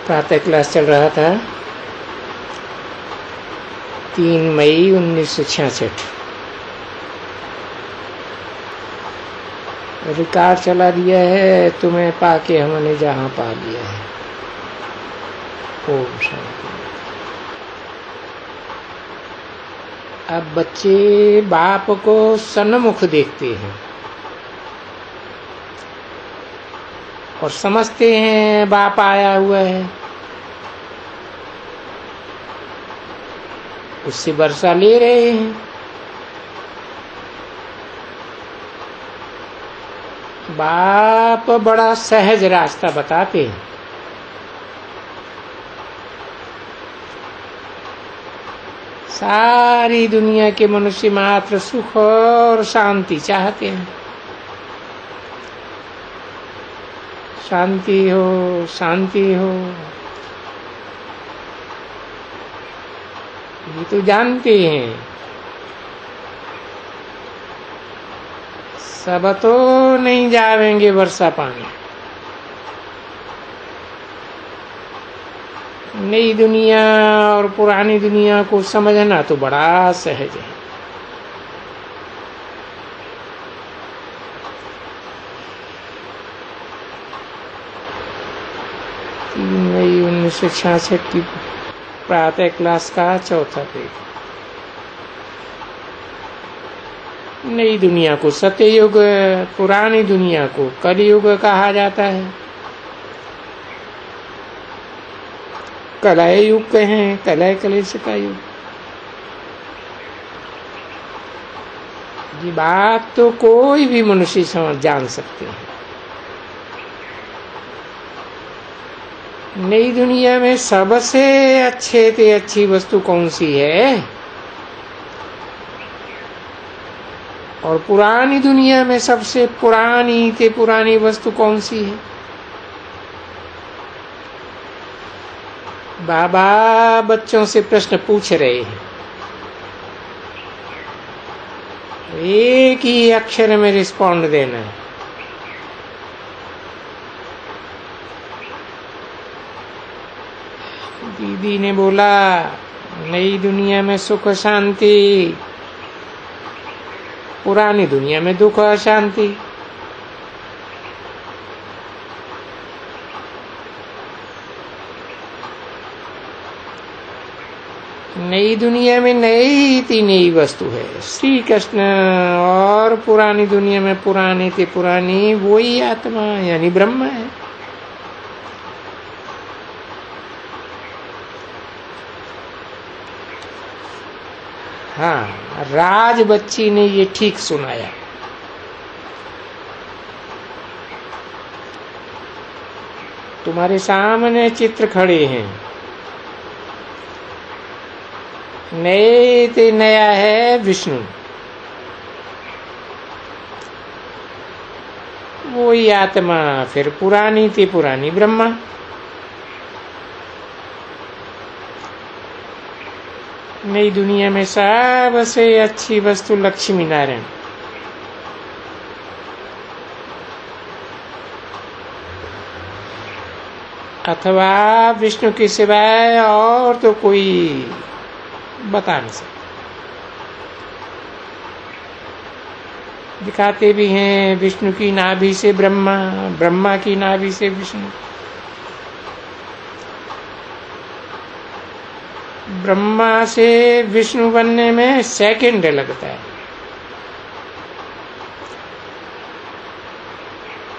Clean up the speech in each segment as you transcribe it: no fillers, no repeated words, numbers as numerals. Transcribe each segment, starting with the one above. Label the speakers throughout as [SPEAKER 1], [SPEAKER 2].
[SPEAKER 1] प्रातः क्लास चल रहा था 3 मई 1966। रिकॉर्ड चला दिया है, तुम्हें पाके हमने जहां पा लिया है। ओम शांति। अब बच्चे बाप को सन्मुख देखते हैं और समझते हैं बाप आया हुआ है, उससे वर्षा ले रहे हैं। बाप बड़ा सहज रास्ता बताते हैं। सारी दुनिया के मनुष्य मात्र सुख और शांति चाहते हैं। शांति हो, शांति हो। ये तो जानते हैं, सब तो नहीं जावेंगे वर्षा पानी। नई दुनिया और पुरानी दुनिया को समझना तो बड़ा सहज है। मई 1966 की प्रातः क्लास का चौथा पेज। नई दुनिया को सत्ययुग, पुरानी दुनिया को कलयुग कहा जाता है। कलय युग कहें, कलय कलेश का युग। ये बात तो कोई भी मनुष्य समझ जान सकते हैं। नई दुनिया में सबसे अच्छे से अच्छी वस्तु कौन सी है, और पुरानी दुनिया में सबसे पुरानी से पुरानी वस्तु कौन सी है। बाबा बच्चों से प्रश्न पूछ रहे हैं, एक ही अक्षर में रिस्पॉन्ड देना है। दीदी ने बोला नई दुनिया में सुख शांति, पुरानी दुनिया में दुख अशांति। नई दुनिया में नई वस्तु है श्री कृष्ण, और पुरानी दुनिया में पुरानी से पुरानी वही आत्मा यानी ब्रह्म है। हाँ, राज बच्ची ने ये ठीक सुनाया। तुम्हारे सामने चित्र खड़े हैं, नए ते नया है विष्णु, वही आत्मा फिर पुरानी ते पुरानी ब्रह्मा। नई दुनिया में सबसे अच्छी वस्तु लक्ष्मी नारायण। अथवा विष्णु के सिवाय और तो कोई बता नहीं सकता। दिखाते भी हैं विष्णु की नाभि से ब्रह्मा, ब्रह्मा की नाभि से विष्णु। ब्रह्मा से विष्णु बनने में सेकंड लगता है,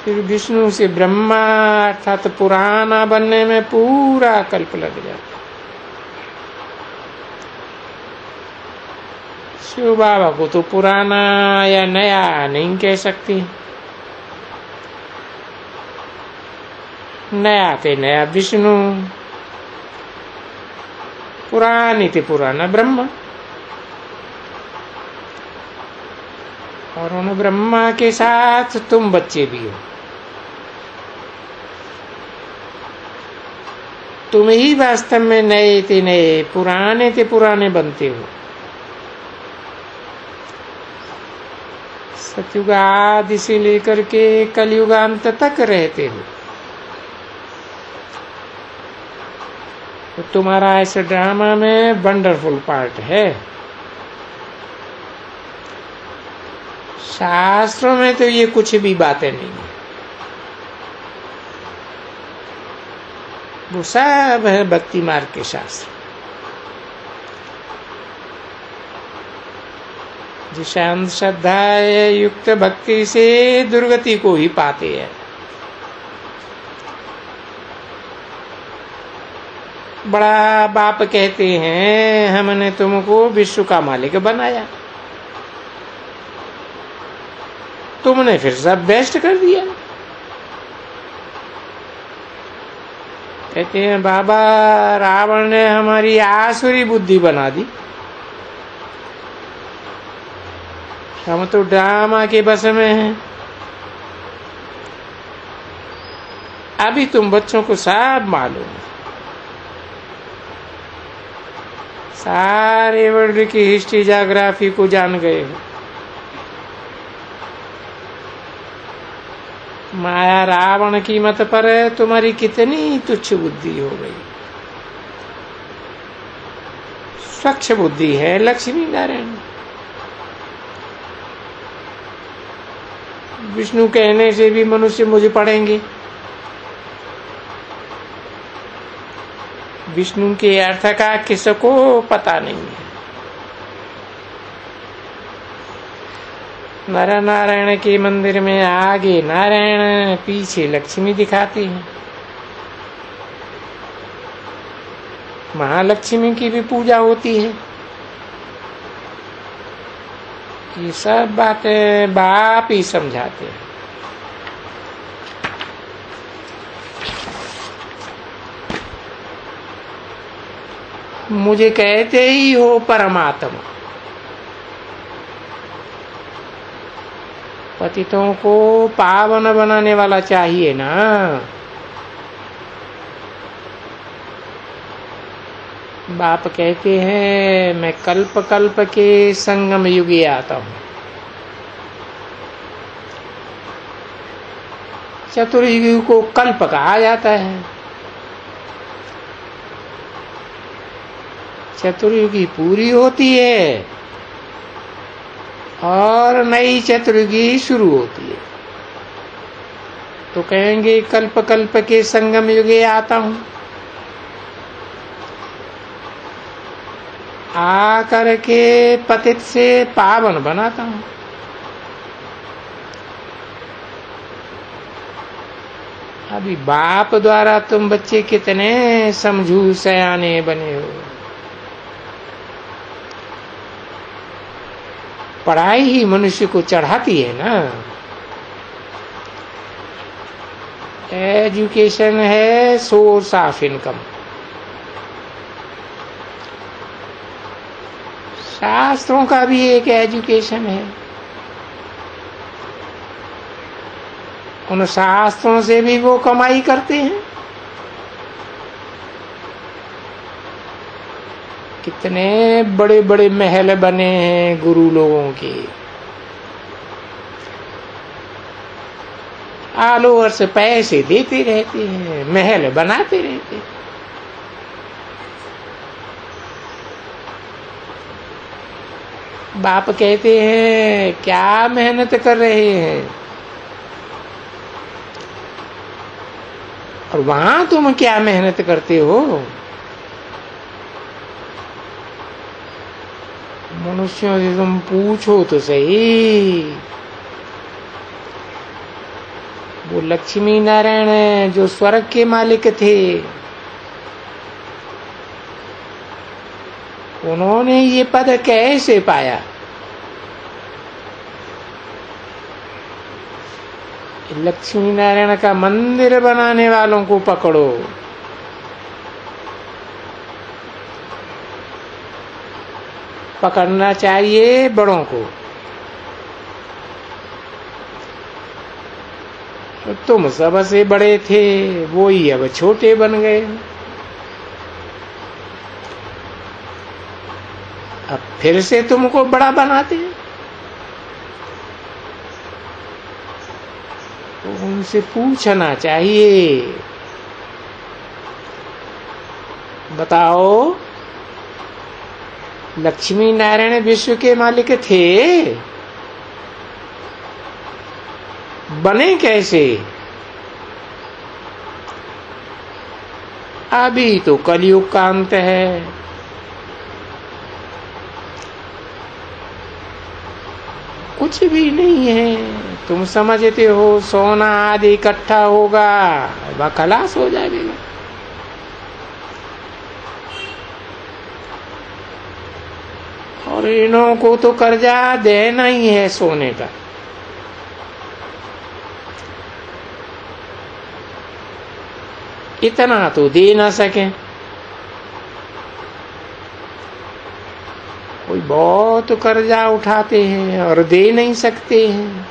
[SPEAKER 1] फिर विष्णु से ब्रह्मा अर्थात पुराना बनने में पूरा कल्प लग जाता है। शिव बाबा को तो पुराना या नया नहीं कह सकती। नया ते नया विष्णु, पुरानी ते पुराना ब्रह्मा। और उन ब्रह्मा के साथ तुम बच्चे भी हो। तुम ही वास्तव में नए ते नए, पुराने ते पुराने बनते हो। सतयुग आदि से लेकर के कलयुगांत तक रहते हो। तो तुम्हारा इस ड्रामा में वंडरफुल पार्ट है। शास्त्रों में तो ये कुछ भी बातें नहीं है, वो सब है भक्ति मार्ग के शास्त्र। जिस अंधश्रद्धा युक्त भक्ति से दुर्गति को ही पाते हैं। बड़ा बाप कहते हैं हमने तुमको विश्व का मालिक बनाया, तुमने फिर सब बेस्ट कर दिया। कहते हैं बाबा रावण ने हमारी आसुरी बुद्धि बना दी, हम तो ड्रामा के बस में हैं। अभी तुम बच्चों को सब मालूम है, सारे वर्ल्ड की हिस्ट्री ज्योग्राफी को जान गए हो। माया रावण की मत पर तुम्हारी कितनी तुच्छ बुद्धि हो गई। स्वच्छ बुद्धि है लक्ष्मी नारायण। विष्णु कहने से भी मनुष्य मुझे पढ़ेंगे। विष्णु के अर्थ का किसको पता नहीं है। नर नारायण के मंदिर में आगे नारायण पीछे लक्ष्मी दिखाते हैं। महालक्ष्मी की भी पूजा होती है। ये सब बातें बाप ही समझाते हैं। मुझे कहते ही हो परमात्मा। पतितों को पावन बनाने वाला चाहिए ना। बाप कहते हैं मैं कल्प कल्प के संगम युगे आता हूं। चतुर्युग को कल्प कहा जाता है। चतुर्युगी पूरी होती है और नई चतुर्युगी शुरू होती है, तो कहेंगे कल्प कल्प के संगम युगे आता हूं। आकर के पतित से पावन बनाता हूं। अभी बाप द्वारा तुम बच्चे कितने समझू सयाने बने हो। पढ़ाई ही मनुष्य को चढ़ाती है ना। एजुकेशन है सोर्स ऑफ इनकम। शास्त्रों का भी एक एजुकेशन है। उन शास्त्रों से भी वो कमाई करते हैं। कितने बड़े बड़े महल बने हैं गुरु लोगों के। ऑल ओवर से पैसे देते रहते हैं, महल बनाते रहते हैं। बाप कहते हैं क्या मेहनत कर रहे हैं, और वहां तुम क्या मेहनत करते हो। मनुष्यों से तुम पूछो तो सही। वो लक्ष्मी नारायण जो स्वर्ग के मालिक थे, उन्होंने ये पद कैसे पाया। लक्ष्मी नारायण का मंदिर बनाने वालों को पकड़ो, पकड़ना चाहिए बड़ों को। तुम सबसे बड़े थे, वो ही अब छोटे बन गए। अब फिर से तुमको बड़ा बनाते हैं। तो उनसे पूछना चाहिए, बताओ, लक्ष्मी नारायण विश्व के मालिक थे, बने कैसे? अभी तो कलयुग का अंत है। कुछ भी नहीं है। तुम समझते हो सोना आदि इकट्ठा होगा, वह खलास हो जाएगा। और इन्हों को तो कर्जा देना ही है सोने का। इतना तो दे ना सके। कोई बहुत कर्जा उठाते हैं और दे नहीं सकते हैं,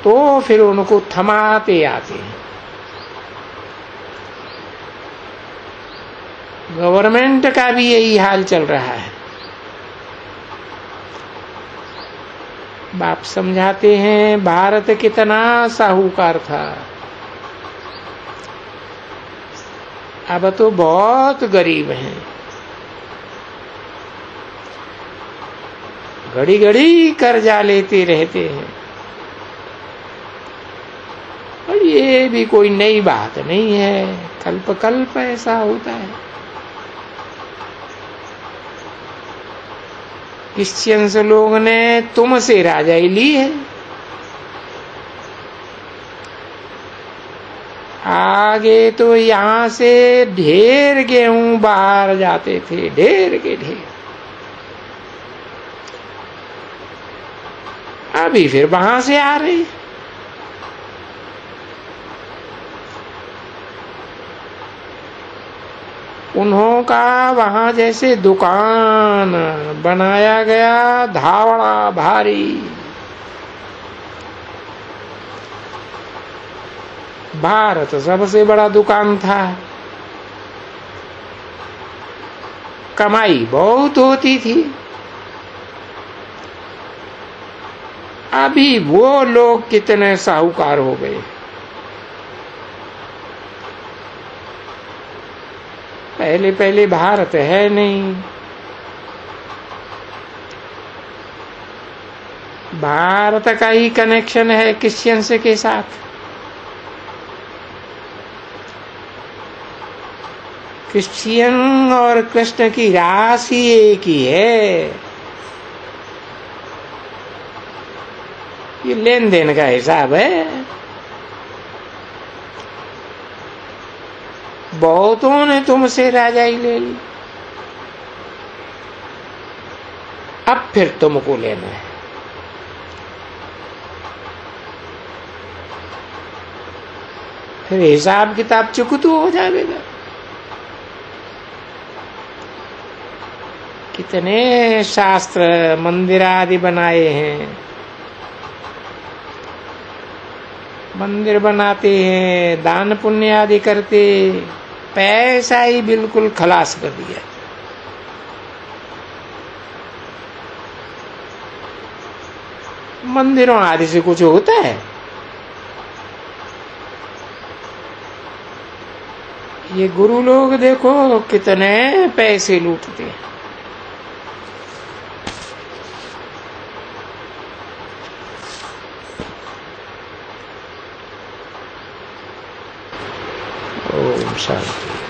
[SPEAKER 1] तो फिर उनको थमाते आते हैं। गवर्नमेंट का भी यही हाल चल रहा है। बाप समझाते हैं भारत कितना साहूकार था, अब तो बहुत गरीब हैं। घड़ी घड़ी कर्जा लेते रहते हैं। और ये भी कोई नई बात नहीं है, कल्प कल्प ऐसा होता है। क्रिश्चियंस लोग ने तुमसे राजाई ली है, आगे तो यहां से ढेर गेहूं बाहर जाते थे, ढेर के ढेर। अभी फिर वहां से आ रहे। उन्हों का वहां जैसे दुकान बनाया गया, धावड़ा भारी। भारत सबसे बड़ा दुकान था, कमाई बहुत होती थी। अभी वो लोग कितने साहूकार हो गए। पहले पहले भारत है नहीं, भारत का ही कनेक्शन है क्रिश्चियंस के साथ। क्रिश्चियन और कृष्ण की राशि एक ही है। ये लेन देन का हिसाब है। बहुतों ने तुमसे राजाई ले ली, अब फिर तुमको लेना है। फिर हिसाब किताब चुकतू हो जाएगा। कितने शास्त्र मंदिर आदि बनाए हैं, मंदिर बनाते हैं, दान पुण्य आदि करते, पैसा ही बिल्कुल खलास कर दिया। मंदिरों आदि से कुछ होता है? ये गुरु लोग देखो कितने पैसे लूटते हैं। ओम शांति।